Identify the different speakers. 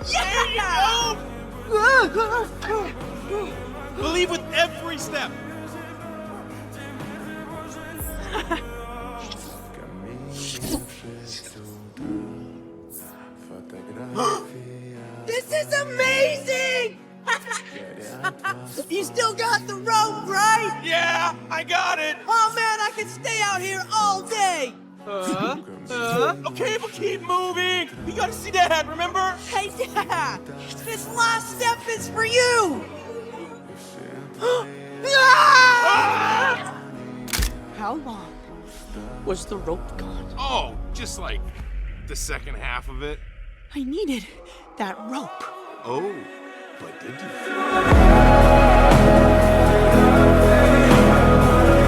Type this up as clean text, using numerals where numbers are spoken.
Speaker 1: Yeah! Believe with every step.
Speaker 2: This is amazing! You still got the rope, right?
Speaker 1: Yeah, I got it.
Speaker 2: Oh man, I could stay out here all day!
Speaker 1: Okay, but keep moving. We gotta see Dad, remember?
Speaker 2: Hey, Dad! This last step is for you!
Speaker 1: Ah!
Speaker 2: How long was the rope gone?
Speaker 1: Oh, just like the second half of it.
Speaker 2: I needed that rope.
Speaker 1: Oh, but did you?